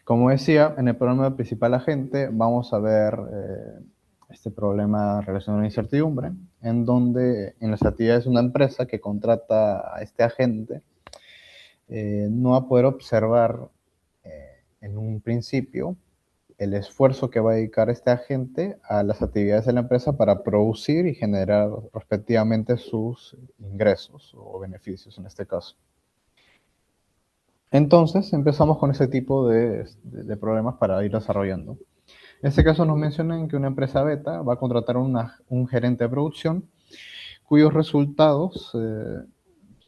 Como decía, en el problema principal agente vamos a ver este problema relacionado a la incertidumbre, en donde en las actividades de una empresa que contrata a este agente no va a poder observar en un principio el esfuerzo que va a dedicar este agente a las actividades de la empresa para producir y generar respectivamente sus ingresos o beneficios en este caso. Entonces empezamos con ese tipo de problemas para ir desarrollando. En este caso nos mencionan que una empresa beta va a contratar un gerente de producción cuyos resultados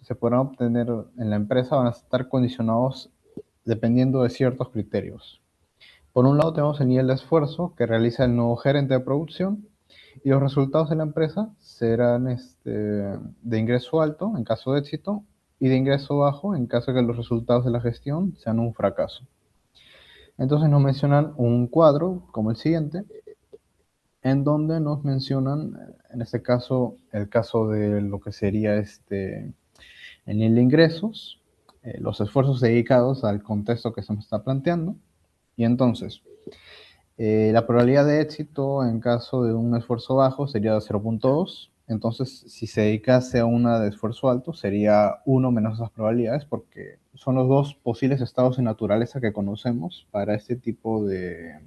se podrán obtener en la empresa van a estar condicionados dependiendo de ciertos criterios. Por un lado tenemos el nivel de esfuerzo que realiza el nuevo gerente de producción y los resultados de la empresa serán de ingreso alto en caso de éxito y de ingreso bajo en caso de que los resultados de la gestión sean un fracaso. Entonces nos mencionan un cuadro como el siguiente, en donde nos mencionan, en este caso, el caso de lo que sería el nivel de ingresos, los esfuerzos dedicados al contexto que se nos está planteando, y entonces la probabilidad de éxito en caso de un esfuerzo bajo sería 0,2. Entonces, si se dedicase a una de esfuerzo alto, sería uno menos esas probabilidades, porque son los dos posibles estados de naturaleza que conocemos para este tipo de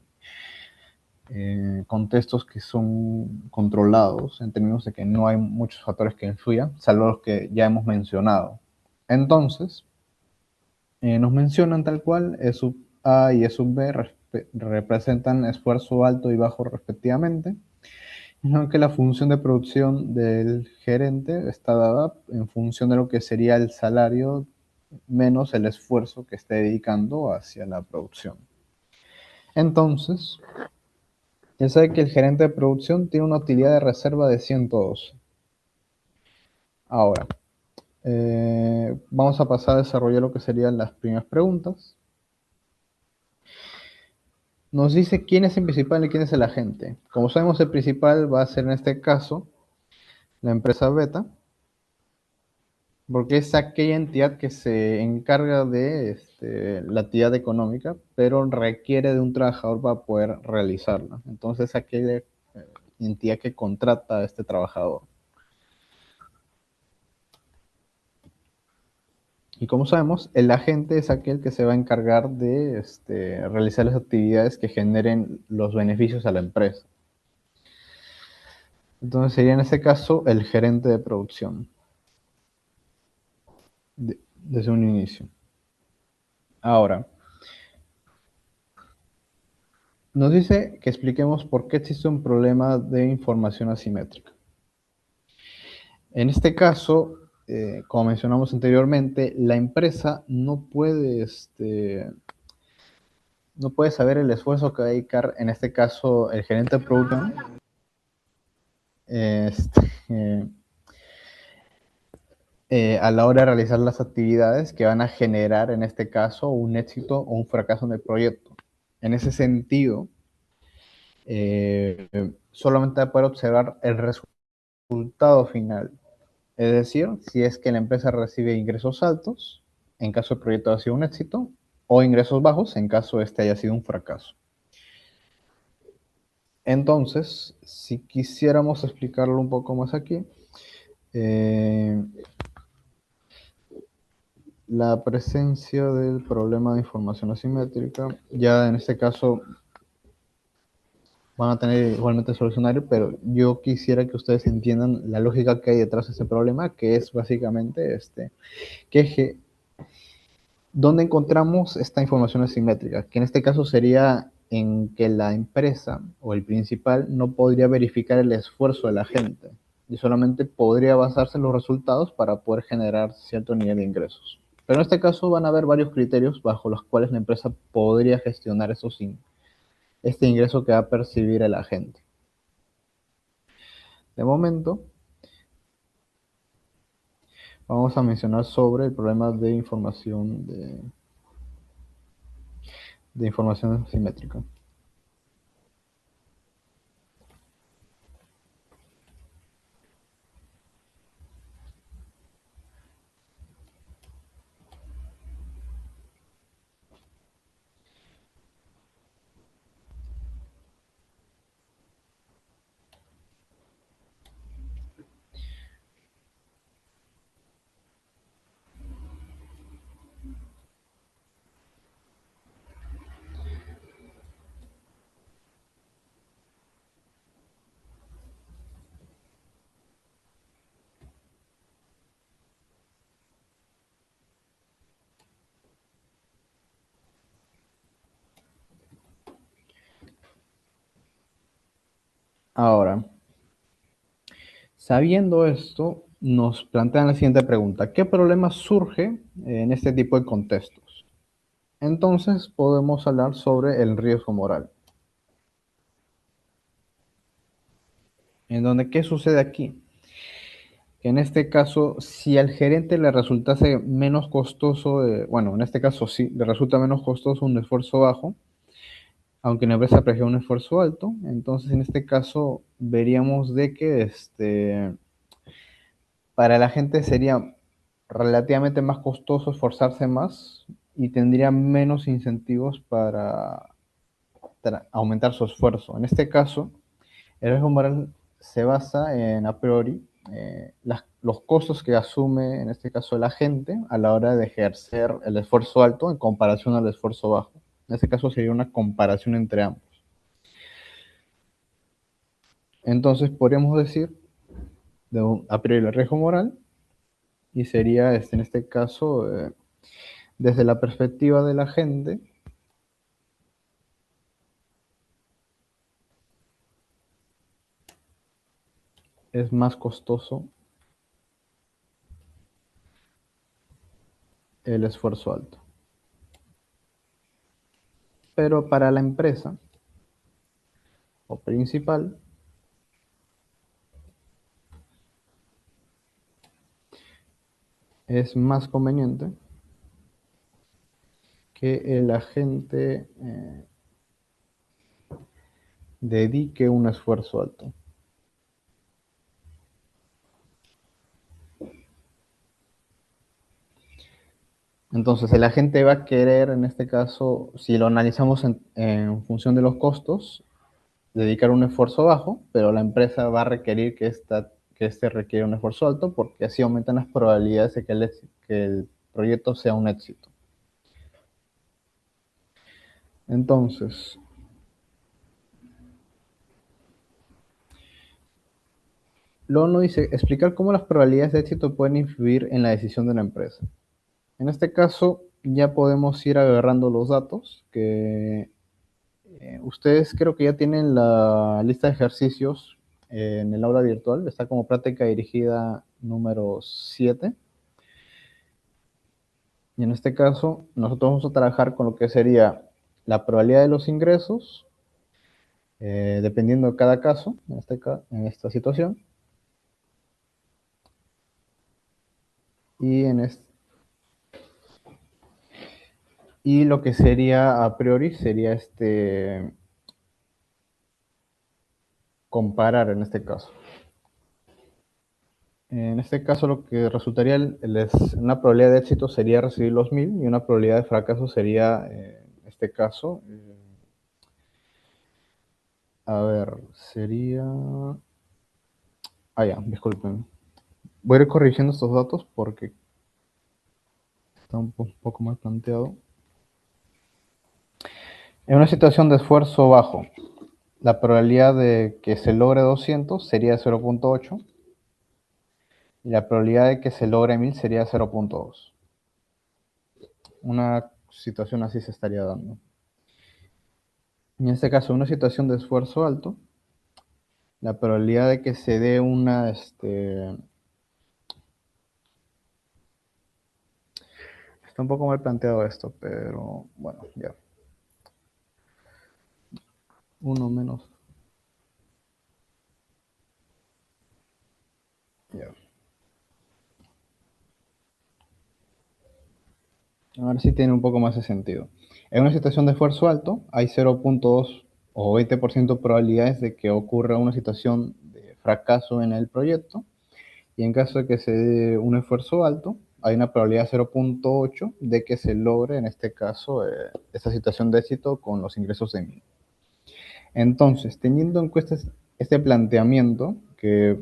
contextos que son controlados, en términos de que no hay muchos factores que influyan, salvo los que ya hemos mencionado. Entonces, nos mencionan tal cual, E sub A y E sub B representan esfuerzo alto y bajo respectivamente, aunque la función de producción del gerente está dada en función de lo que sería el salario menos el esfuerzo que esté dedicando hacia la producción. Entonces, ya sabe que el gerente de producción tiene una utilidad de reserva de 112. Ahora, vamos a pasar a desarrollar lo que serían las primeras preguntas. Nos dice quién es el principal y quién es el agente. Como sabemos, el principal va a ser en este caso la empresa beta, porque es aquella entidad que se encarga de la actividad económica, pero requiere de un trabajador para poder realizarla. Entonces, aquella entidad que contrata a este trabajador. Y como sabemos, el agente es aquel que se va a encargar de realizar las actividades que generen los beneficios a la empresa. Entonces sería en este caso el gerente de producción, desde un inicio. Ahora, nos dice que expliquemos por qué existe un problema de información asimétrica. En este caso, como mencionamos anteriormente, la empresa no puede saber el esfuerzo que va a dedicar, en este caso, el gerente de producción, este, a la hora de realizar las actividades que van a generar, en este caso, un éxito o un fracaso en el proyecto. En ese sentido, solamente va a poder observar el resultado final. Es decir, si es que la empresa recibe ingresos altos, en caso el proyecto haya sido un éxito, o ingresos bajos, en caso este haya sido un fracaso. Entonces, si quisiéramos explicarlo un poco más aquí, eh, la presencia del problema de información asimétrica, ya en este caso van a tener igualmente solucionario, pero yo quisiera que ustedes entiendan la lógica que hay detrás de ese problema, que es básicamente que ¿dónde encontramos esta información asimétrica? Que en este caso sería en que la empresa o el principal no podría verificar el esfuerzo de la gente y solamente podría basarse en los resultados para poder generar cierto nivel de ingresos. Pero en este caso van a haber varios criterios bajo los cuales la empresa podría gestionar este ingreso que va a percibir el agente. De momento, vamos a mencionar sobre el problema de información asimétrica. Ahora, sabiendo esto, nos plantean la siguiente pregunta. ¿Qué problema surge en este tipo de contextos? Entonces podemos hablar sobre el riesgo moral. En donde, ¿qué sucede aquí? Que en este caso, si al gerente le resultase menos costoso, bueno, en este caso sí, le resulta menos costoso un esfuerzo bajo, aunque la empresa prefiere un esfuerzo alto, entonces en este caso veríamos de que para la gente sería relativamente más costoso esforzarse más y tendría menos incentivos para aumentar su esfuerzo. En este caso, el riesgo moral se basa en, a priori, los costos que asume, en este caso, la gente a la hora de ejercer el esfuerzo alto en comparación al esfuerzo bajo. En este caso sería una comparación entre ambos. Entonces, podríamos decir, a priori, el riesgo moral, y sería, en este caso, desde la perspectiva de la gente, es más costoso el esfuerzo alto. Pero para la empresa o principal, es más conveniente que el agente dedique un esfuerzo alto. Entonces, el agente va a querer, en este caso, si lo analizamos en función de los costos, dedicar un esfuerzo bajo, pero la empresa va a requerir que este requiera un esfuerzo alto porque así aumentan las probabilidades de que el proyecto sea un éxito. Entonces, luego nos dice explicar cómo las probabilidades de éxito pueden influir en la decisión de la empresa. En este caso, ya podemos ir agarrando los datos que ustedes creo que ya tienen la lista de ejercicios en el aula virtual. Está como práctica dirigida número 7. Y en este caso, nosotros vamos a trabajar con lo que sería la probabilidad de los ingresos, dependiendo de cada caso, en esta situación. Y, y lo que sería a priori sería comparar en este caso. En este caso, lo que resultaría una probabilidad de éxito sería recibir los 1000 y una probabilidad de fracaso sería, en este caso, a ver, sería... Ah, ya, disculpen. Voy a ir corrigiendo estos datos porque está un poco mal planteado. En una situación de esfuerzo bajo, la probabilidad de que se logre 200 sería 0.8 y la probabilidad de que se logre 1000 sería 0.2. Una situación así se estaría dando. En este caso, en una situación de esfuerzo alto, la probabilidad de que se dé está un poco mal planteado esto, pero bueno, ya. Uno menos, ya. Ahora sí tiene un poco más de sentido. En una situación de esfuerzo alto, hay 0.2 o 20% probabilidades de que ocurra una situación de fracaso en el proyecto. Y en caso de que se dé un esfuerzo alto, hay una probabilidad de 0.8 de que se logre, en este caso, esta situación de éxito con los ingresos de 1000. Entonces, teniendo en cuenta este planteamiento, que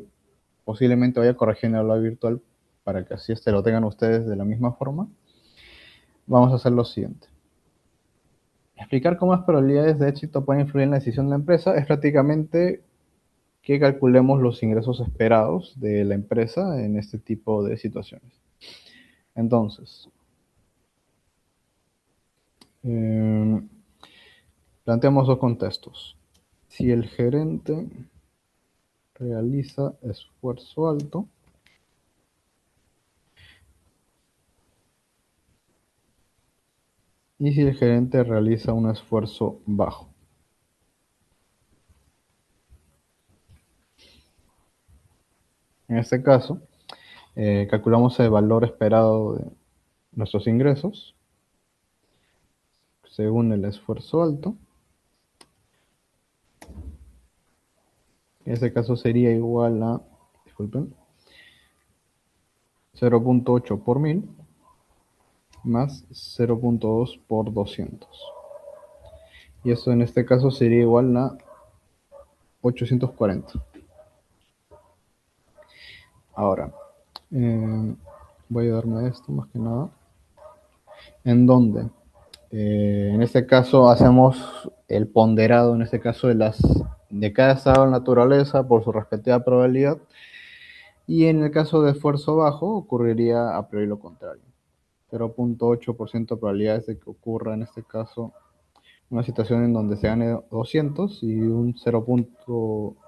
posiblemente vaya corrigiendo en la virtual para que así lo tengan ustedes de la misma forma, vamos a hacer lo siguiente. Explicar cómo las probabilidades de éxito pueden influir en la decisión de la empresa es prácticamente que calculemos los ingresos esperados de la empresa en este tipo de situaciones. Entonces, eh, planteamos dos contextos. Si el gerente realiza esfuerzo alto y si el gerente realiza un esfuerzo bajo. En este caso, calculamos el valor esperado de nuestros ingresos según el esfuerzo alto. En este caso sería igual a, disculpen, 0.8 por 1000 más 0.2 por 200. Y eso en este caso sería igual a 840. Ahora, voy a darme esto más que nada. En donde, en este caso, hacemos el ponderado, en este caso, de cada estado de la naturaleza por su respectiva probabilidad. Y en el caso de esfuerzo bajo, ocurriría a priori lo contrario. 0.8% probabilidades de que ocurra en este caso una situación en donde se gane 200 y un 0.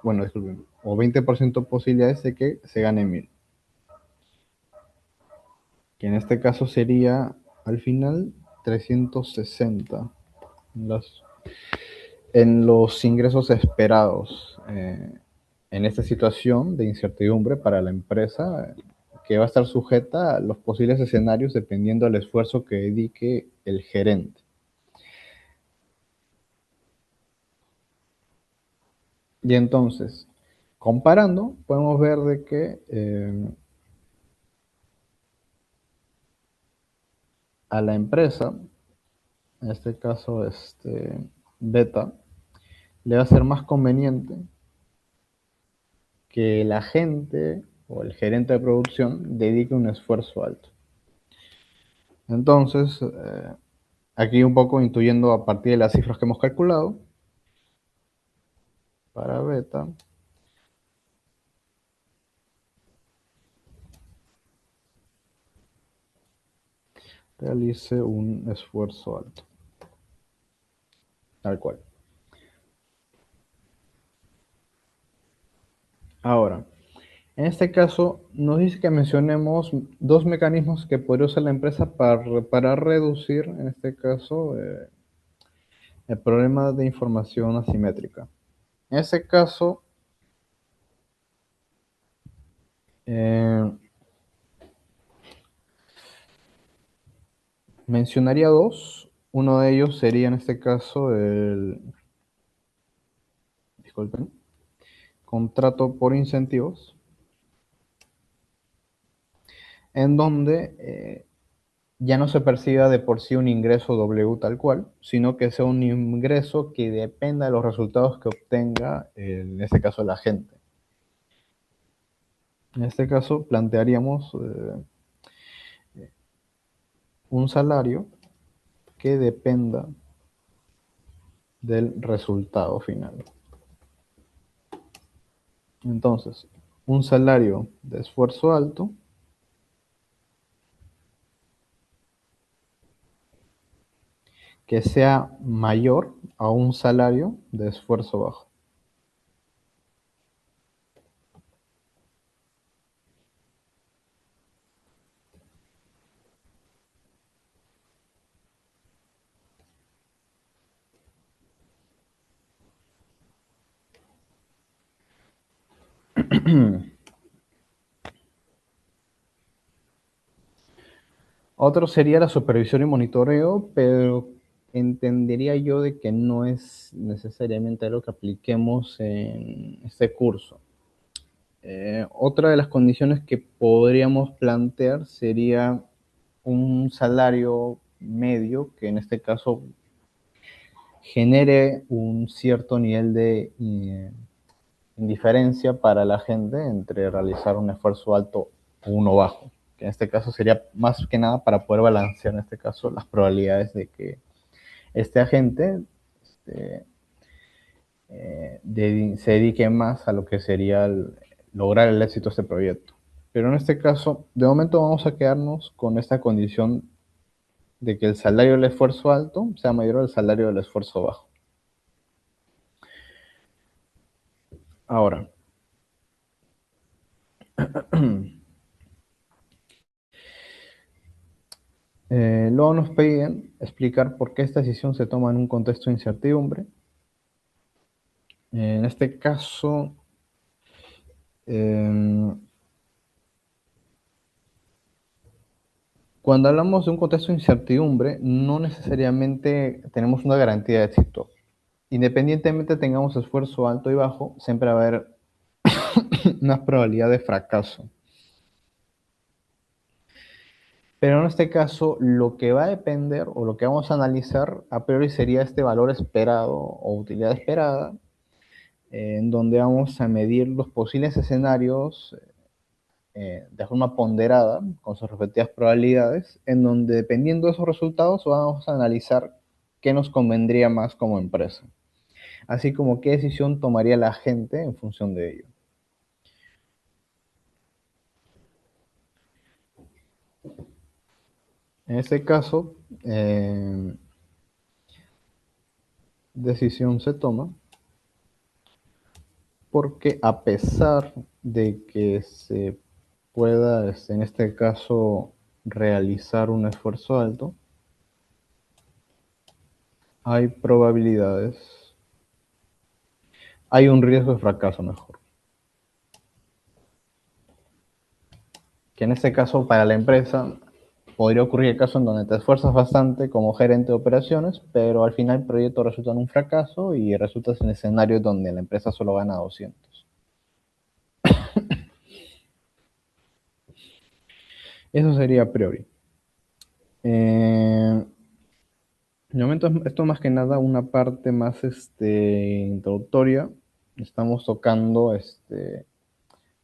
Bueno, disculpen, o 20% posibilidades de que se gane 1000. Que en este caso sería al final 360 en los ingresos esperados en esta situación de incertidumbre para la empresa que va a estar sujeta a los posibles escenarios dependiendo del esfuerzo que dedique el gerente. Y entonces, comparando, podemos ver de que a la empresa, en este caso Beta, le va a ser más conveniente que la gente o el gerente de producción dedique un esfuerzo alto. Entonces, aquí un poco intuyendo a partir de las cifras que hemos calculado, para Beta, realice un esfuerzo alto, tal cual. Ahora, en este caso, nos dice que mencionemos dos mecanismos que podría usar la empresa para reducir, en este caso, el problema de información asimétrica. En este caso, eh, mencionaría dos. Uno de ellos sería, en este caso, disculpen, contrato por incentivos, en donde ya no se perciba de por sí un ingreso W tal cual, sino que sea un ingreso que dependa de los resultados que obtenga, en este caso, la gente. En este caso, plantearíamos un salario que dependa del resultado final. Entonces, un salario de esfuerzo alto que sea mayor a un salario de esfuerzo bajo. Otro sería la supervisión y monitoreo, pero entendería yo de que no es necesariamente algo que apliquemos en este curso. Otra de las condiciones que podríamos plantear sería un salario medio que en este caso genere un cierto nivel de indiferencia para la gente entre realizar un esfuerzo alto o uno bajo, que en este caso sería más que nada para poder balancear en este caso las probabilidades de que este agente este, se dedique más a lo que sería lograr el éxito de este proyecto. Pero en este caso, de momento vamos a quedarnos con esta condición de que el salario del esfuerzo alto sea mayor al salario del esfuerzo bajo. Ahora, Luego nos piden explicar por qué esta decisión se toma en un contexto de incertidumbre. En este caso, em, cuando hablamos de un contexto de incertidumbre, no necesariamente tenemos una garantía de éxito. Independientemente tengamos esfuerzo alto y bajo, siempre va a haber una probabilidad de fracaso. Pero en este caso, lo que va a depender o lo que vamos a analizar a priori sería este valor esperado o utilidad esperada, en donde vamos a medir los posibles escenarios de forma ponderada, con sus respectivas probabilidades, en donde dependiendo de esos resultados vamos a analizar qué nos convendría más como empresa, así como qué decisión tomaría la gente en función de ello. En este caso, decisión se toma porque a pesar de que se pueda, en este caso, realizar un esfuerzo alto, hay probabilidades, hay un riesgo de fracaso mejor. Que en este caso para la empresa podría ocurrir el caso en donde te esfuerzas bastante como gerente de operaciones, pero al final el proyecto resulta en un fracaso y resultas en escenarios donde la empresa solo gana 200. Eso sería a priori. De momento esto más que nada una parte más introductoria. Estamos tocando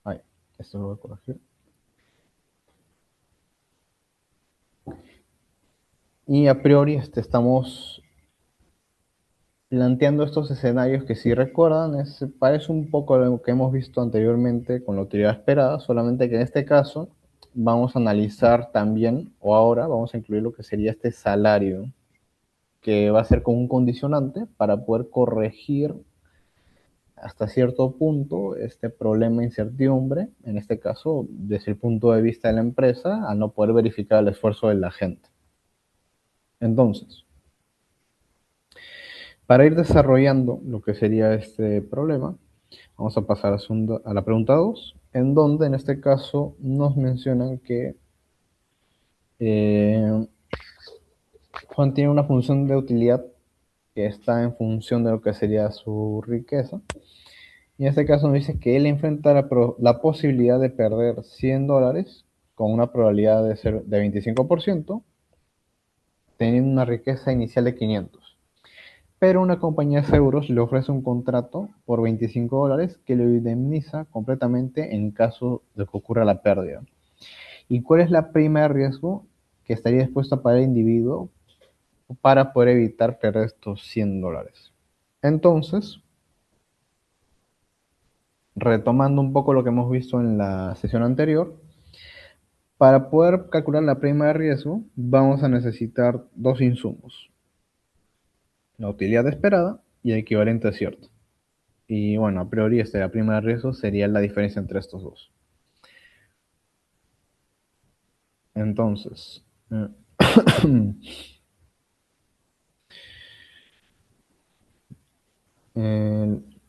ay, esto lo voy a corregir. Y a priori estamos planteando estos escenarios que si recuerdan parece un poco lo que hemos visto anteriormente con la utilidad esperada, solamente que en este caso vamos a analizar también, o ahora vamos a incluir lo que sería este salario, que va a ser como un condicionante para poder corregir hasta cierto punto este problema de incertidumbre, en este caso desde el punto de vista de la empresa, al no poder verificar el esfuerzo de la gente. Entonces, para ir desarrollando lo que sería este problema, vamos a pasar a la pregunta 2, en donde en este caso nos mencionan que eh, Juan tiene una función de utilidad que está en función de lo que sería su riqueza. Y en este caso nos dice que él enfrenta la posibilidad de perder $100 con una probabilidad de ser de 25%, teniendo una riqueza inicial de 500. Pero una compañía de seguros le ofrece un contrato por $25 que lo indemniza completamente en caso de que ocurra la pérdida. ¿Y cuál es la prima de riesgo que estaría dispuesta a pagar el individuo para poder evitar perder estos $100? Entonces, retomando un poco lo que hemos visto en la sesión anterior, para poder calcular la prima de riesgo, vamos a necesitar dos insumos: la utilidad esperada y el equivalente cierto. Y bueno, a priori la prima de riesgo sería la diferencia entre estos dos. Entonces,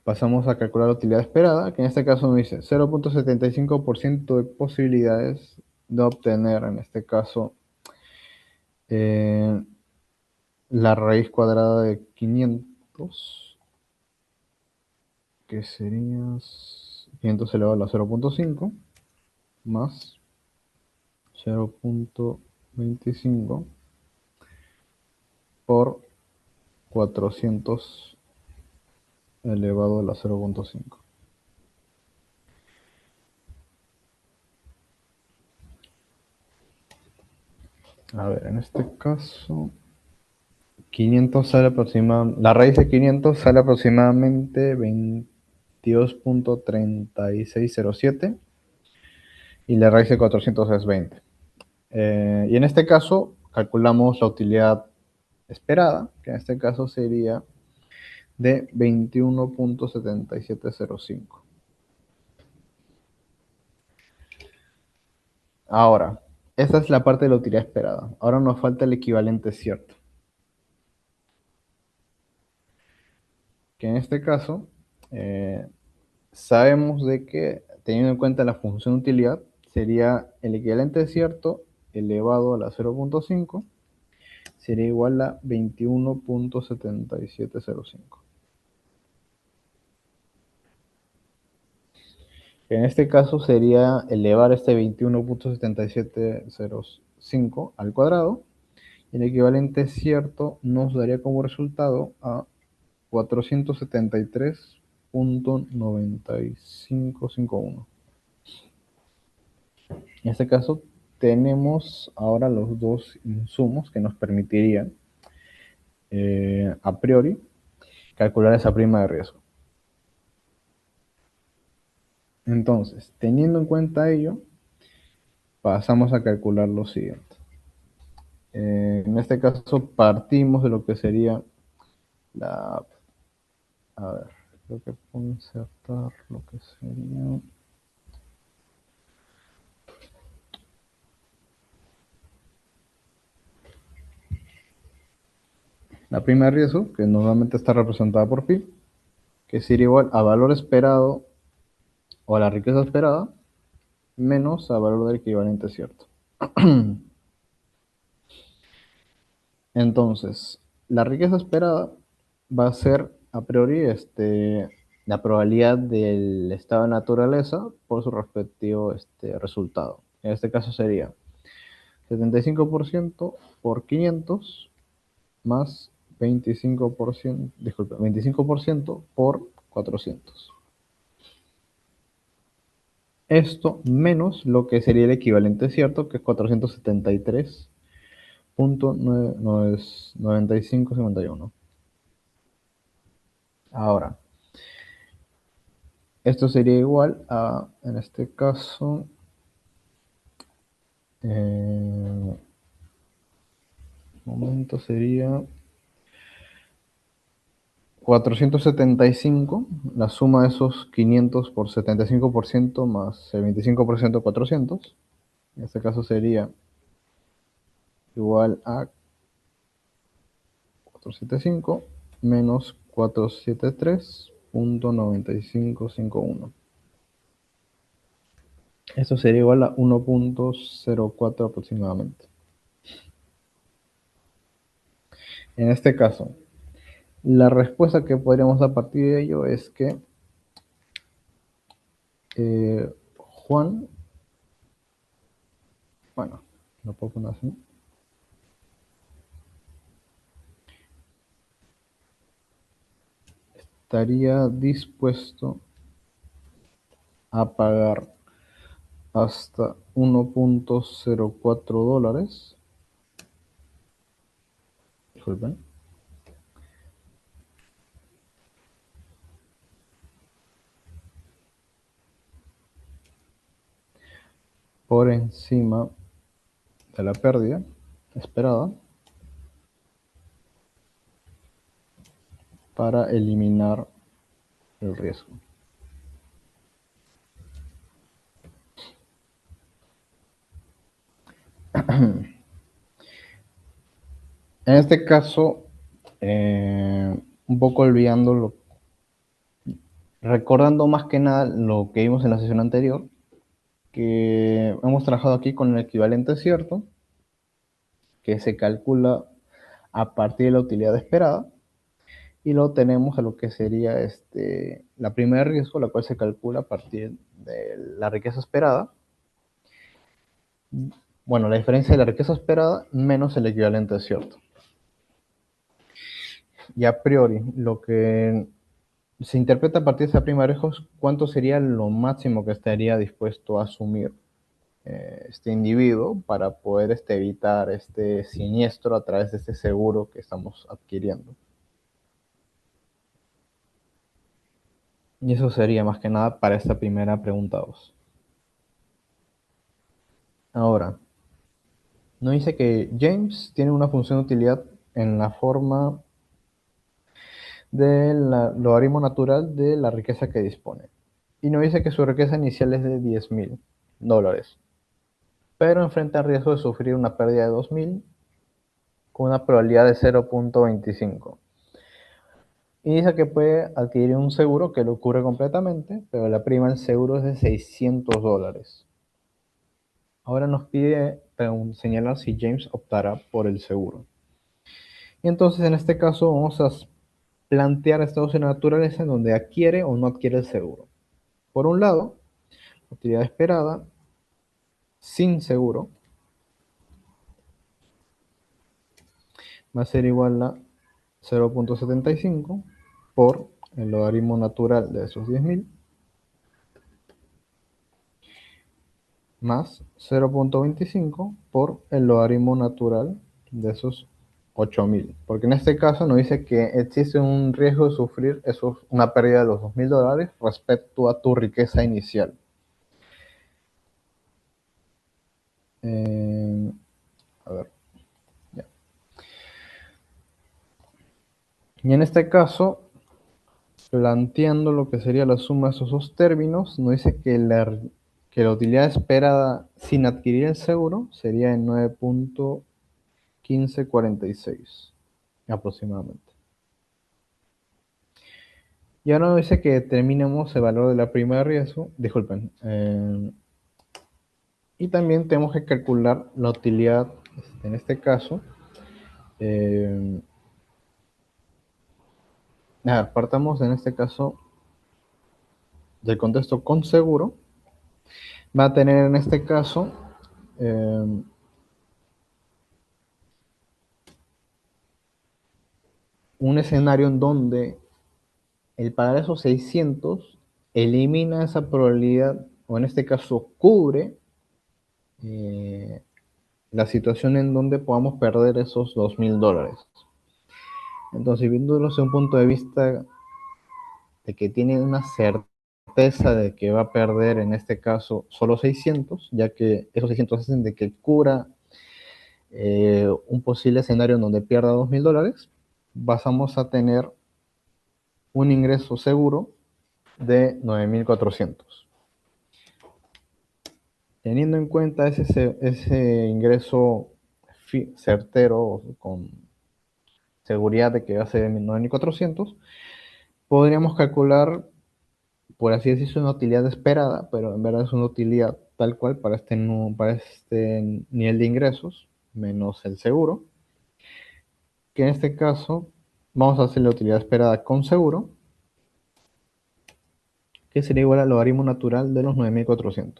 pasamos a calcular la utilidad esperada, que en este caso nos dice 0.75% de posibilidades de obtener, en este caso, eh, la raíz cuadrada de 500, que sería 500 elevado a la 0.5, más 0.25 por 400 elevado a la 0.5. A ver, en este caso, 500 sale aproximadamente, la raíz de 500 sale aproximadamente 22.3607 y la raíz de 400 es 20. Y en este caso calculamos la utilidad esperada, que en este caso sería de 21.7705. Ahora, esta es la parte de la utilidad esperada. Ahora nos falta el equivalente cierto, que en este caso eh, sabemos de que, teniendo en cuenta la función de utilidad, sería el equivalente cierto elevado a la 0.5, sería igual a 21.7705. En este caso sería elevar este 21.7705 al cuadrado, y el equivalente cierto nos daría como resultado a 473.9551. En este caso tenemos ahora los dos insumos que nos permitirían a priori calcular esa prima de riesgo. Entonces, teniendo en cuenta ello, pasamos a calcular lo siguiente. En este caso partimos de lo que sería la... A ver, creo que puedo insertar lo que sería... La prima de riesgo, que normalmente está representada por pi, que sería igual a valor esperado o a la riqueza esperada menos a valor del equivalente cierto. Entonces, la riqueza esperada va a ser a priori la probabilidad del estado de naturaleza por su respectivo resultado. En este caso sería 75% por 500 más 25%, disculpe, 25% por 400. Esto menos lo que sería el equivalente cierto, que es 473.9551. Ahora, esto sería igual a, en este caso, momento sería 475, la suma de esos 500 por 75% más el 25% de 400. En este caso sería igual a 475 menos 473.9551. Esto sería igual a 1.04 aproximadamente. En este caso, la respuesta que podríamos dar a partir de ello es que Juan, bueno, lo puedo poner así, estaría dispuesto a pagar hasta 1.04 dólares, disculpen, por encima de la pérdida esperada para eliminar el riesgo. En este caso, un poco olvidando recordando más que nada lo que vimos en la sesión anterior, que hemos trabajado aquí con el equivalente cierto, que se calcula a partir de la utilidad esperada, y luego tenemos a lo que sería la prima de riesgo, la cual se calcula a partir de la riqueza esperada. Bueno, la diferencia de la riqueza esperada menos el equivalente cierto. Y a priori, lo que se interpreta a partir de esa prima de riesgo es cuánto sería lo máximo que estaría dispuesto a asumir este individuo para poder evitar este siniestro a través de este seguro que estamos adquiriendo. Y eso sería más que nada para esta primera pregunta 2. Ahora, nos dice que James tiene una función de utilidad en la forma del logaritmo natural de la riqueza que dispone. Y nos dice que su riqueza inicial es de $10,000. pero enfrenta el riesgo de sufrir una pérdida de 2.000 con una probabilidad de 0.25. Y dice que puede adquirir un seguro que lo cubre completamente, pero la prima del seguro es de $600. Ahora nos pide señalar si James optará por el seguro. Y entonces en este caso vamos a plantear estados de naturaleza en donde adquiere o no adquiere el seguro. Por un lado, la utilidad esperada sin seguro va a ser igual a 0.75 por el logaritmo natural de esos 10.000 más 0.25 por el logaritmo natural de esos 8.000. Porque en este caso nos dice que existe un riesgo de sufrir una pérdida de los $2.000 respecto a tu riqueza inicial. A ver, ya. Y en este caso, planteando lo que sería la suma de esos dos términos, nos dice que la utilidad esperada sin adquirir el seguro sería en 9.1546 aproximadamente. Y ahora nos dice que determinemos el valor de la prima de riesgo, disculpen, y también tenemos que calcular la utilidad, en este caso, eh, partamos en este caso del contexto con seguro, va a tener en este caso un escenario en donde el pagar esos 600 elimina esa probabilidad, o en este caso cubre eh, la situación en donde podamos perder esos $2.000. Entonces, viéndolo desde un punto de vista de que tiene una certeza de que va a perder en este caso solo 600, ya que esos 600 hacen de que cubra un posible escenario en donde pierda $2.000, pasamos a tener un ingreso seguro de 9.400. Teniendo en cuenta ese ingreso certero, con seguridad de que va a ser 9.400, podríamos calcular, por así decirlo, una utilidad esperada, pero en verdad es una utilidad tal cual para este nivel de ingresos, menos el seguro, que en este caso vamos a hacer la utilidad esperada con seguro, que sería igual al logaritmo natural de los 9.400,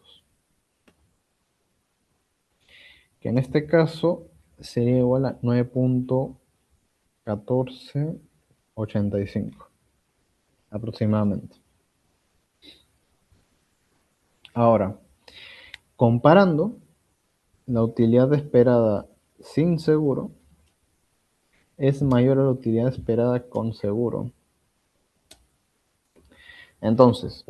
que en este caso sería igual a 9.1485 aproximadamente. Ahora, comparando la utilidad esperada sin seguro es mayor a la utilidad esperada con seguro. Entonces,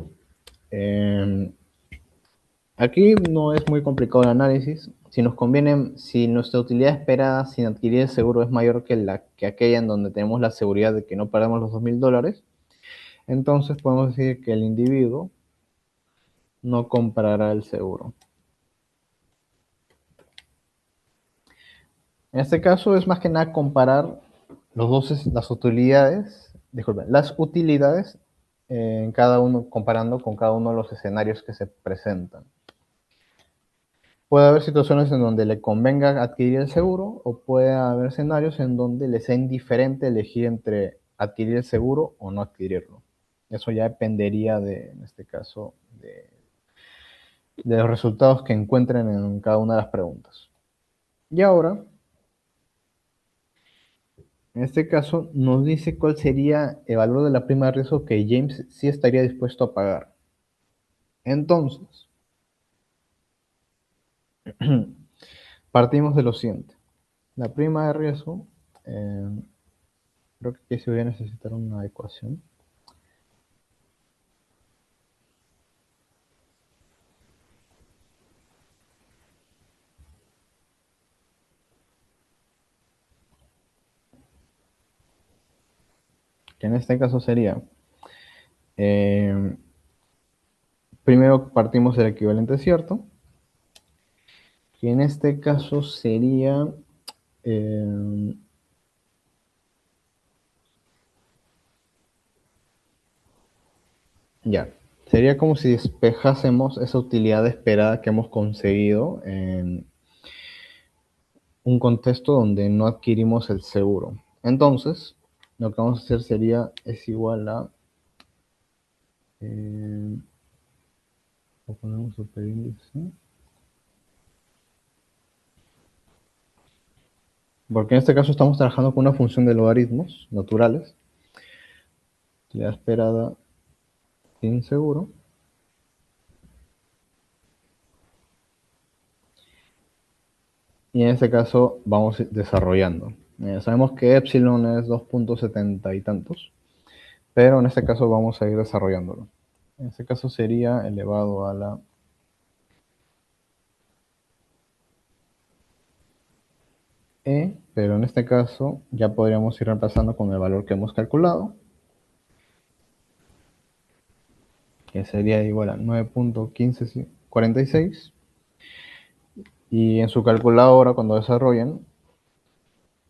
aquí no es muy complicado el análisis. Si nos conviene, si nuestra utilidad esperada sin adquirir el seguro es mayor que aquella en donde tenemos la seguridad de que no perdemos los $2.000, entonces podemos decir que el individuo no comprará el seguro. En este caso es más que nada comparar las utilidades en cada uno, comparando con cada uno de los escenarios que se presentan. Puede haber situaciones en donde le convenga adquirir el seguro, o puede haber escenarios en donde le sea indiferente elegir entre adquirir el seguro o no adquirirlo. Eso ya dependería en este caso, de los resultados que encuentren en cada una de las preguntas. Y ahora, en este caso, nos dice cuál sería el valor de la prima de riesgo que James sí estaría dispuesto a pagar. Entonces, partimos de lo siguiente. La prima de riesgo, eh, creo que aquí se voy a necesitar una ecuación. Que en este caso sería, primero partimos del equivalente cierto, que en este caso sería ya, sería como si despejásemos esa utilidad esperada que hemos conseguido en un contexto donde no adquirimos el seguro. Entonces, lo que vamos a hacer sería, es igual a, o ponemos superíndice, porque en este caso estamos trabajando con una función de logaritmos naturales, utilidad esperada sin seguro, y en este caso vamos desarrollando. Sabemos que epsilon es 2,70 y tantos, pero en este caso vamos a ir desarrollándolo. En este caso sería elevado a la pero en este caso ya podríamos ir reemplazando con el valor que hemos calculado, que sería igual a 9,1546, y en su calculadora cuando desarrollen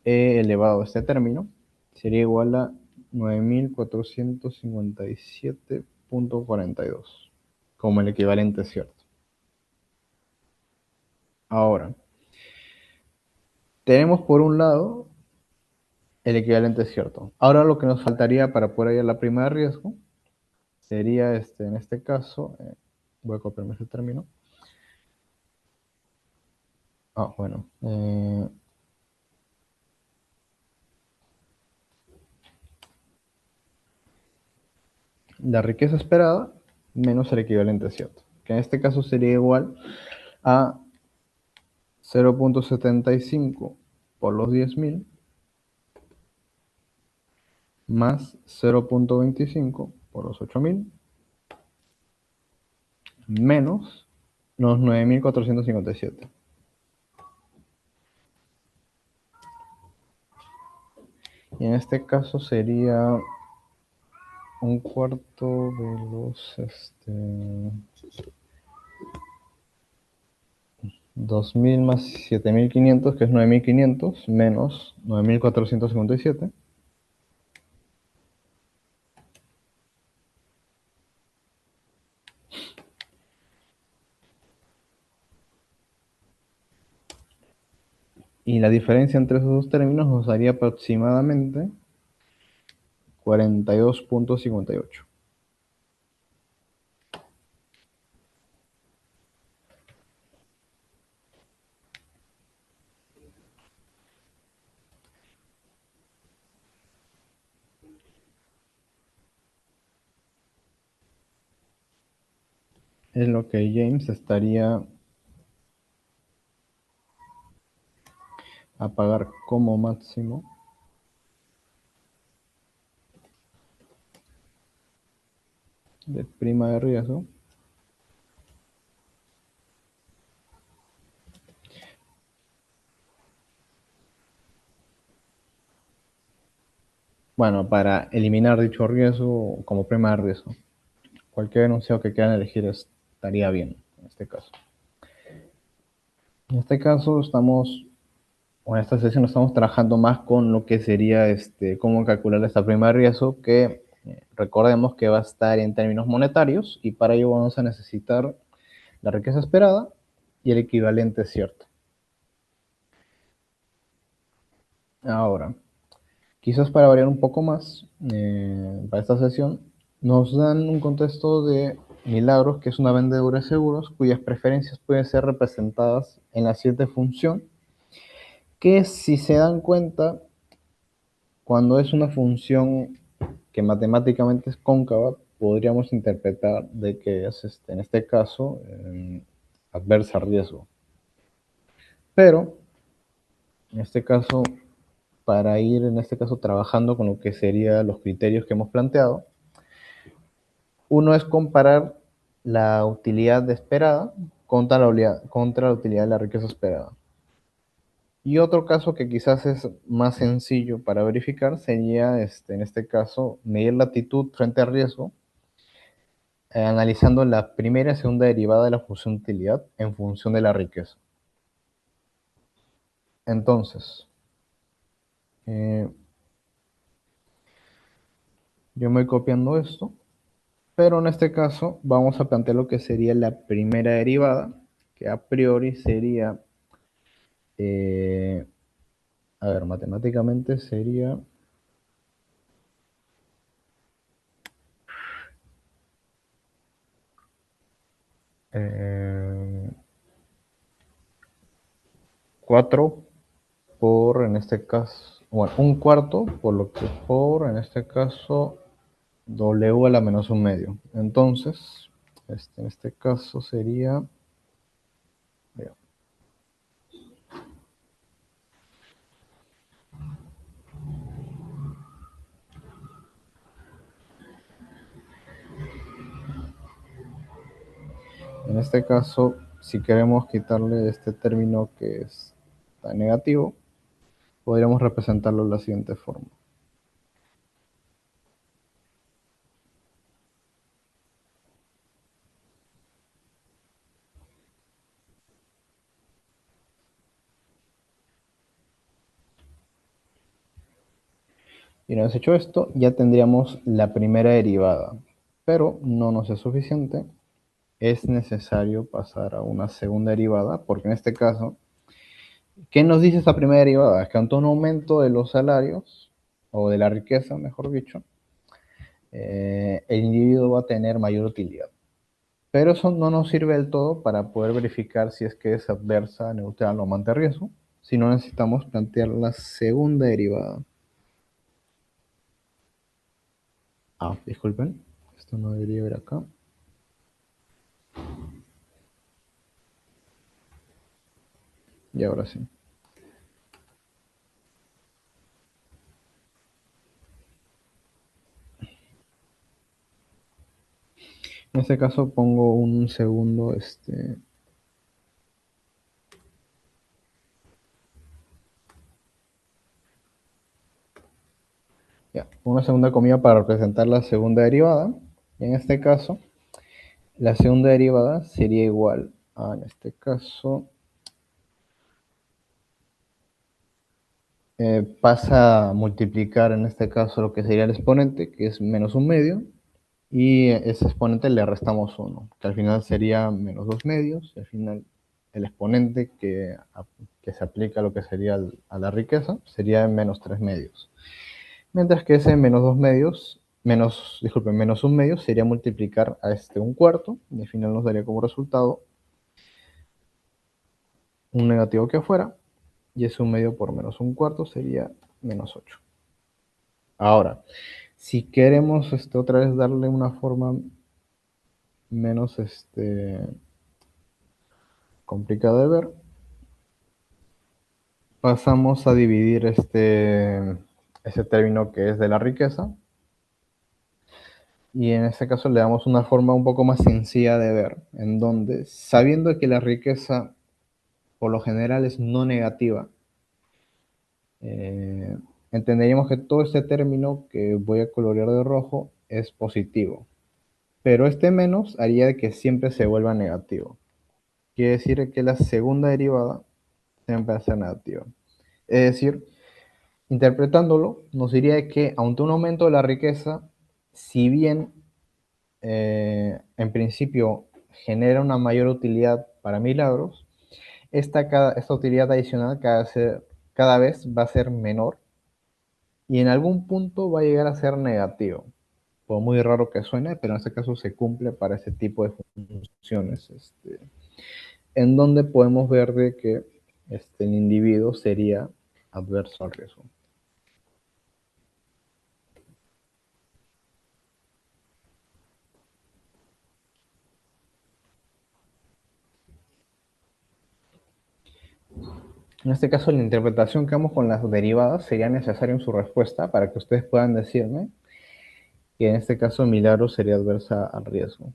e elevado a este término sería igual a 9457,42 como el equivalente cierto. Ahora, tenemos por un lado el equivalente cierto. Ahora lo que nos faltaría para poder hallar la prima de riesgo sería, en este caso, voy a copiarme ese término. Bueno. La riqueza esperada menos el equivalente cierto, que en este caso sería igual a 0,75 por los 10.000 más 0,25 por los 8.000 menos los 9.457. Y en este caso sería un cuarto de los 2.000 más 7.500, que es 9.500, menos 9.457. Y la diferencia entre esos dos términos nos daría aproximadamente 42,58. Es lo que James estaría a pagar como máximo de prima de riesgo bueno, para eliminar dicho riesgo como prima de riesgo. Cualquier enunciado que quieran elegir estaría bien en este caso. En este caso en esta sesión estamos trabajando más con lo que sería cómo calcular esta prima de riesgo, que recordemos que va a estar en términos monetarios, y para ello vamos a necesitar la riqueza esperada y el equivalente cierto. Ahora, quizás para variar un poco más, para esta sesión, nos dan un contexto de Milagros, que es una vendedora de seguros, cuyas preferencias pueden ser representadas en la siguiente función, que si se dan cuenta, cuando es una función que matemáticamente es cóncava, podríamos interpretar de que es, en este caso, adversa a riesgo. Pero, en este caso, para ir trabajando con lo que serían los criterios que hemos planteado, uno es comparar la utilidad esperada contra la utilidad de la riqueza esperada. Y otro caso que quizás es más sencillo para verificar sería, en este caso, medir la actitud frente al riesgo, analizando la primera y segunda derivada de la función de utilidad en función de la riqueza. Entonces, eh, yo me voy copiando esto, pero en este caso vamos a plantear lo que sería la primera derivada, que a priori sería, eh, a ver, matemáticamente sería eh, 4 por, en este caso, bueno, un cuarto, por lo que por, en este caso, w a la menos un medio. Entonces, en este caso sería, en este caso, si queremos quitarle este término que está negativo, podríamos representarlo de la siguiente forma. Y una vez hecho esto, ya tendríamos la primera derivada, pero no nos es suficiente. Es necesario pasar a una segunda derivada, porque en este caso, ¿qué nos dice esta primera derivada? Es que ante un aumento de los salarios, o de la riqueza, mejor dicho, el individuo va a tener mayor utilidad. Pero eso no nos sirve del todo para poder verificar si es que es adversa, neutral o amante riesgo, si no necesitamos plantear la segunda derivada. Ah, disculpen, esto no debería ver acá. Y ahora sí. En este caso pongo un segundo, ya, una segunda comilla para representar la segunda derivada. Y en este caso, la segunda derivada sería igual a, en este caso, pasa a multiplicar en este caso lo que sería el exponente, que es menos un medio, y ese exponente le restamos 1, que al final sería menos 2 medios, y al final el exponente que se aplica a lo que sería a la riqueza sería menos 3 medios. Mientras que ese menos 2 medios, disculpen, menos un medio sería multiplicar a este un cuarto, y al final nos daría como resultado un negativo que afuera, y ese un medio por menos un cuarto sería menos 8. Ahora, si queremos otra vez darle una forma menos complicada de ver, pasamos a dividir ese término que es de la riqueza, y en este caso le damos una forma un poco más sencilla de ver, en donde, sabiendo que la riqueza por lo general es no negativa, eh, entenderíamos que todo este término que voy a colorear de rojo es positivo, pero este menos haría que siempre se vuelva negativo. Quiere decir que la segunda derivada siempre va a ser negativa. Es decir, interpretándolo, nos diría que ante un aumento de la riqueza, si bien en principio genera una mayor utilidad para Milagros, esta utilidad adicional cada vez va a ser menor y en algún punto va a llegar a ser negativo. Por muy raro que suene, pero en este caso se cumple para ese tipo de funciones, en donde podemos ver de que el individuo sería adverso al riesgo. En este caso, la interpretación que hagamos con las derivadas sería necesaria en su respuesta para que ustedes puedan decirme que en este caso Milagro sería adversa al riesgo.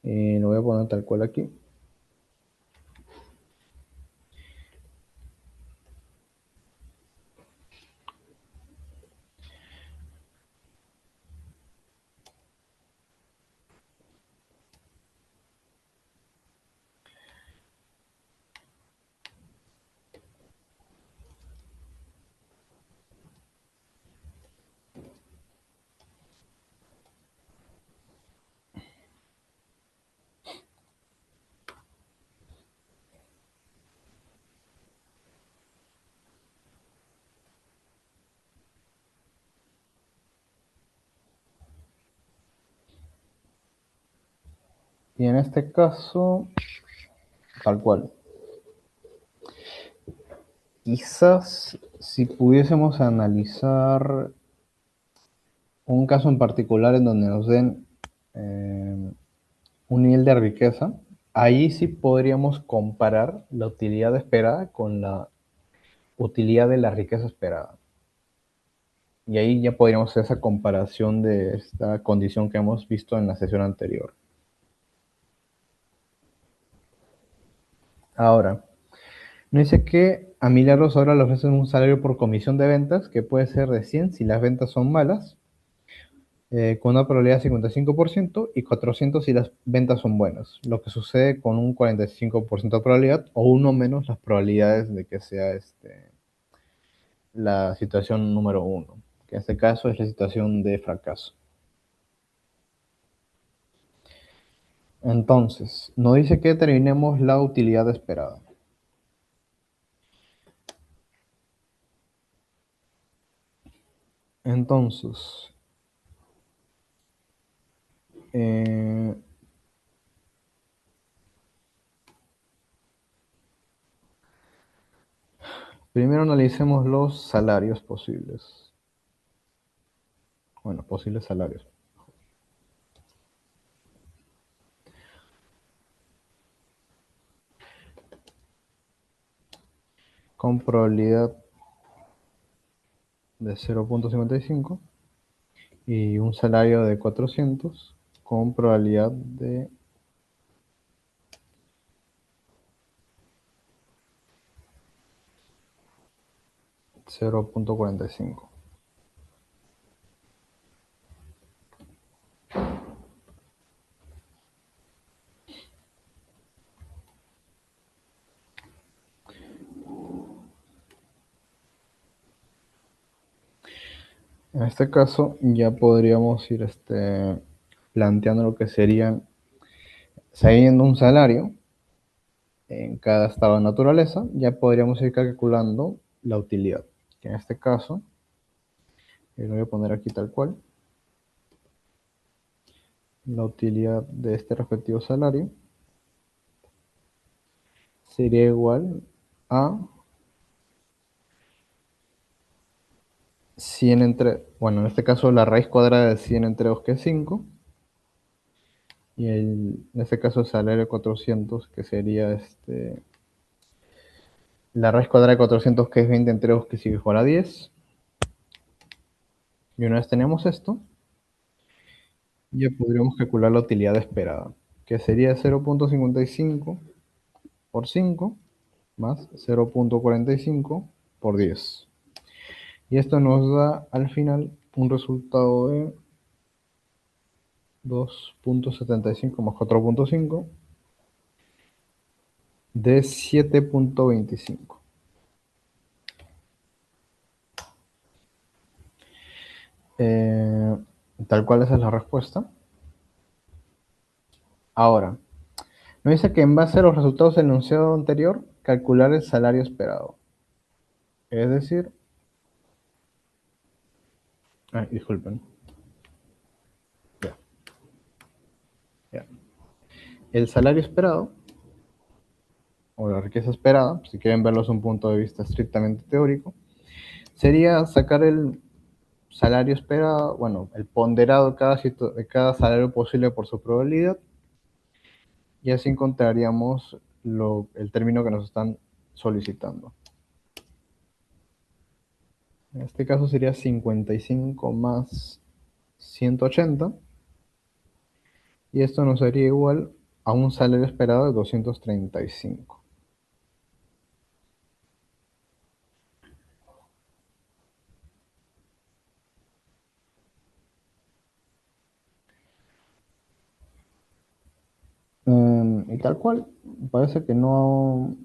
Lo voy a poner tal cual aquí. Y en este caso, tal cual. Quizás si pudiésemos analizar un caso en particular en donde nos den un nivel de riqueza, ahí sí podríamos comparar la utilidad esperada con la utilidad de la riqueza esperada. Y ahí ya podríamos hacer esa comparación de esta condición que hemos visto en la sesión anterior. Ahora, nos dice que a Milagros ahora le ofrecen un salario por comisión de ventas que puede ser de 100 si las ventas son malas, con una probabilidad de 55% y 400 si las ventas son buenas, lo que sucede con un 45% de probabilidad o uno menos las probabilidades de que sea la situación número uno, que en este caso es la situación de fracaso. Entonces, nos dice que determinemos la utilidad esperada. Entonces, eh, primero analicemos los salarios posibles. Bueno, posibles salarios. Con probabilidad de 0.55 y un salario de 400 con probabilidad de 0.45. En este caso ya podríamos ir planteando lo que serían, siguiendo un salario en cada estado de naturaleza, ya podríamos ir calculando la utilidad, que en este caso, lo voy a poner aquí tal cual, la utilidad de este respectivo salario sería igual a 100 entre, bueno, en este caso la raíz cuadrada de 100 entre 2 que es 5, y en este caso el salario de 400 que sería la raíz cuadrada de 400 que es 20 entre 2 que es igual a 10. Y una vez tenemos esto, ya podríamos calcular la utilidad esperada, que sería 0.55 por 5 más 0.45 por 10. Y esto nos da al final un resultado de 2.75 más 4.5 de 7.25. Eh, Tal cual esa es la respuesta. Ahora, nos dice que en base a los resultados del enunciado anterior, calcular el salario esperado. Es decir, disculpen. Ya, ya. El salario esperado, o la riqueza esperada, si quieren verlo desde un punto de vista estrictamente teórico, sería sacar el salario esperado, bueno, el ponderado de cada salario posible por su probabilidad, y así encontraríamos el término que nos están solicitando. En este caso sería 55 más 180, y esto nos sería igual a un salario esperado de 235. Y tal cual, parece que no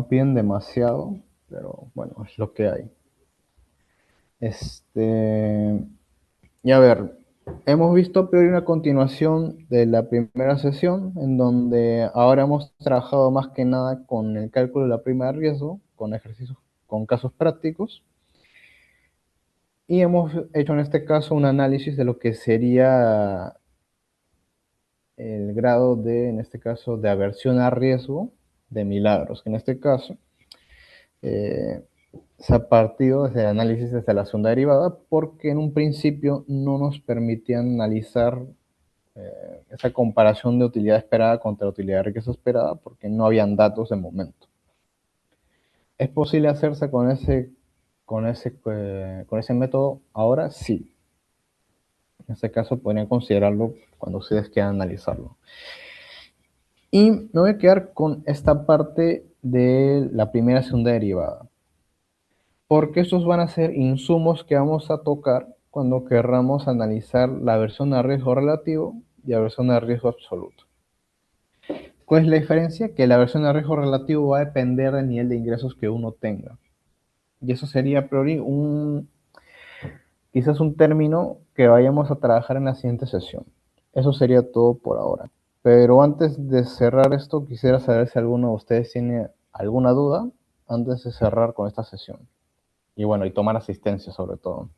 piden demasiado, pero bueno, es lo que hay. Y a ver, hemos visto a priori una continuación de la primera sesión, en donde ahora hemos trabajado más que nada con el cálculo de la prima de riesgo, con ejercicios, con casos prácticos, y hemos hecho en este caso un análisis de lo que sería el grado de, en este caso, de aversión a riesgo de Milagros, que en este caso se ha partido desde el análisis desde la segunda derivada porque en un principio no nos permitían analizar esa comparación de utilidad esperada contra utilidad de riqueza esperada porque no habían datos de momento. ¿Es posible hacerse con ese método ahora? Sí. En este caso podrían considerarlo cuando ustedes quieran analizarlo. Y me voy a quedar con esta parte de la primera y segunda derivada, porque estos van a ser insumos que vamos a tocar cuando querramos analizar la aversión a riesgo relativo y aversión a riesgo absoluto. ¿Cuál es la diferencia? Que la aversión a riesgo relativo va a depender del nivel de ingresos que uno tenga. Y eso sería a priori quizás un término que vayamos a trabajar en la siguiente sesión. Eso sería todo por ahora. Pero antes de cerrar esto, quisiera saber si alguno de ustedes tiene alguna duda antes de cerrar con esta sesión. Y bueno, y tomar asistencia sobre todo.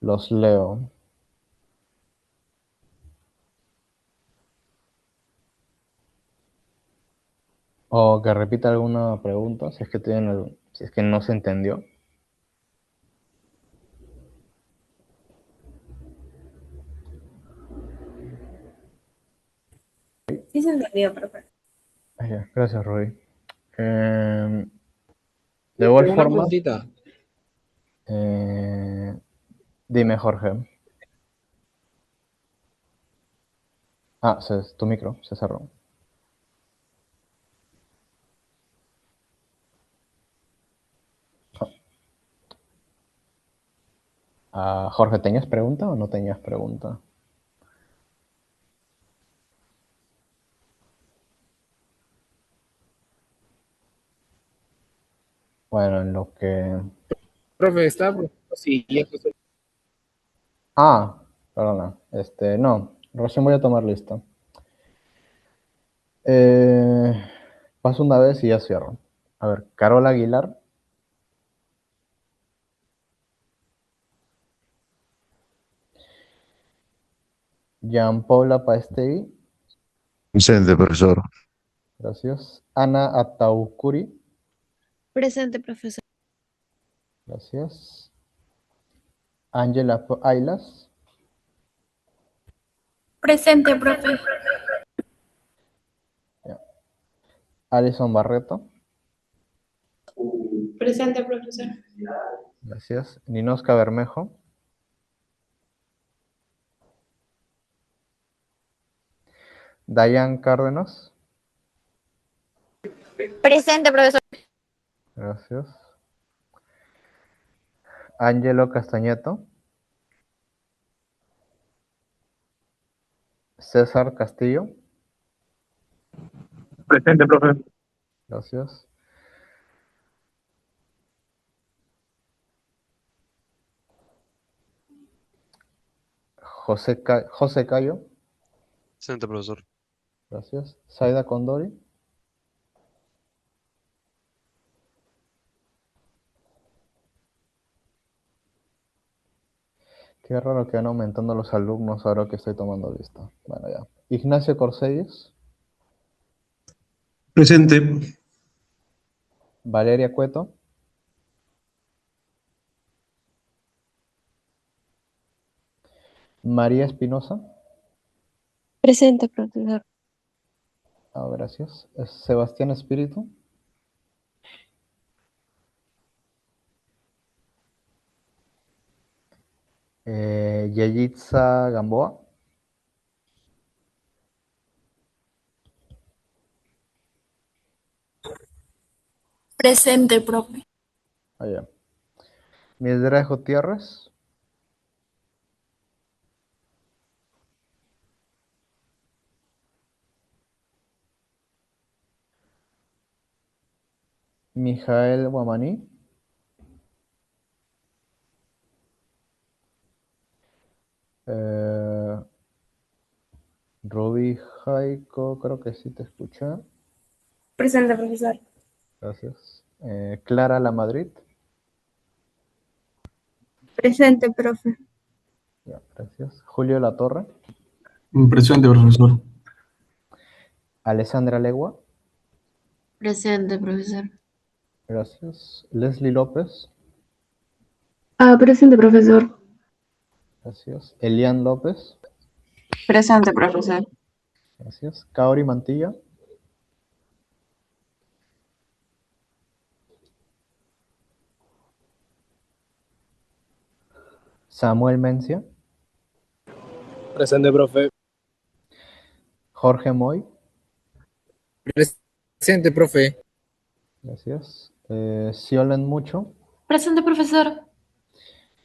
Los leo. O que repita alguna pregunta, si es que si es que no se entendió. Sí se entendió, profe. Gracias, Roy. De igual Tengo una forma, preguntita. eh, dime, Jorge. Ah, tu micro se cerró. Ah, Jorge, ¿tenías pregunta o no tenías pregunta? Bueno, en lo que... Profe, está sí, Ah, perdona. No, recién voy a tomar lista. Eh, Paso una vez y ya cierro. A ver, Carola Aguilar, Jean Paula Paestegui, Presente, profesor. gracias. Ana Ataucuri, Presente, profesor. gracias. Ángela Ailas, Presente, profe. ya. Alison Barreto, Presente, profesor. gracias. Ninosca Bermejo, Dayan Cárdenas, Presente, profesor. gracias. Ángelo Castañeto, César Castillo, Presente, profe. gracias. José Cayo, Presente, profesor. gracias. Zaida Condori, qué raro que van aumentando los alumnos ahora que estoy tomando lista. Bueno, ya. Ignacio Corselles, Presente. Valeria Cueto, María Espinosa, Presente, profesor. gracias. Sebastián Espíritu, Yeyitza Gamboa, Presente, profe. allá. Mildred Gutiérrez, Mijael Guamaní, eh, Ruby Jaiko, creo que sí te escuché, Presente, profesor. gracias. Clara La Madrid, Presente, profe. Ya, gracias. Julio La Torre. Presente, profesor. Alessandra Legua. Presente, profesor. Gracias. Leslie López. Presente, profesor. Gracias. Elian López. Presente, profesor. Gracias. Kaori Mantilla. Samuel Mencia. Presente, profe. Jorge Moy. Presente, profe. Gracias. Siolen Mucho. Presente, profesor.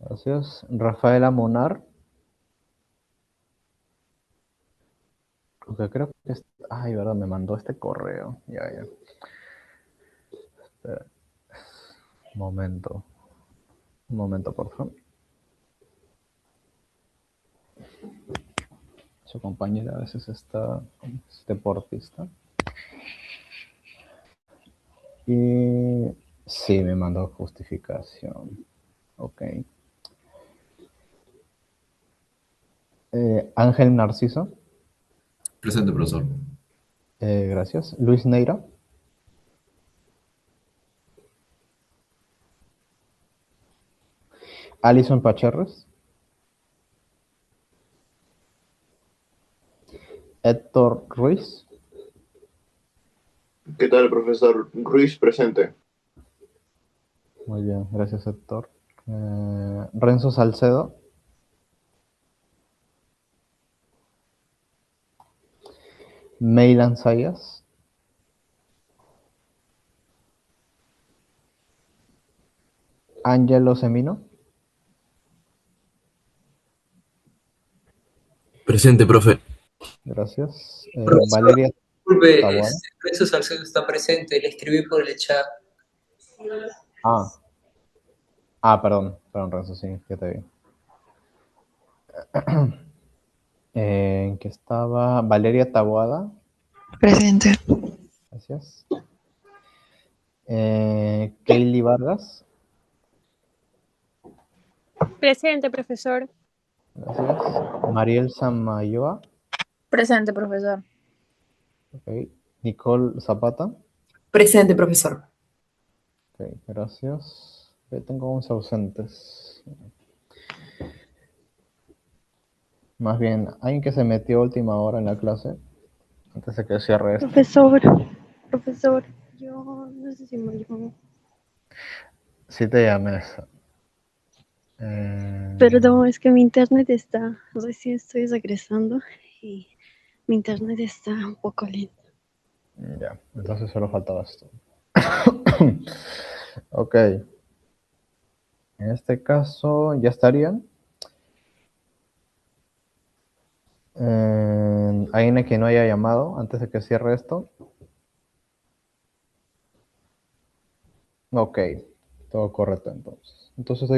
Gracias. Rafaela Monar. Porque creo que ay, verdad, me mandó este correo. Ya. Espera. Un momento, por favor. Su compañera a veces es deportista. Y sí, me mandó justificación. Ok. Ángel Narciso. Presente, profesor. Gracias. Luis Neira. Alison Pacherres. Héctor Ruiz. ¿Qué tal, profesor? Ruiz, presente. Muy bien, gracias Héctor. Renzo Salcedo. Meylan Sayas. Ángelo Semino. Presente, profe. Gracias. Profesor, Valeria disculpe, Taboada. Renzo Salcedo está presente, le escribí por el chat. Perdón, Renzo, sí, ya te vi. ¿En qué estaba? Valeria Taboada. Presente. Gracias. Kaylee Vargas. Presente, profesor. Gracias. Mariel Samayoa. Presente, profesor. Ok. Nicole Zapata. Presente, profesor. Ok, gracias. Tengo 11 ausentes. Más bien, alguien que se metió a última hora en la clase, antes de que cierre esto. Profesor, yo no sé si me llamó. Sí te llamé. Perdón, es que mi internet está, recién estoy regresando y mi internet está un poco lento. Ya, entonces solo faltaba esto. Ok. En este caso ya estarían. ¿Alguien que no haya llamado antes de que cierre esto? Ok, todo correcto entonces. Entonces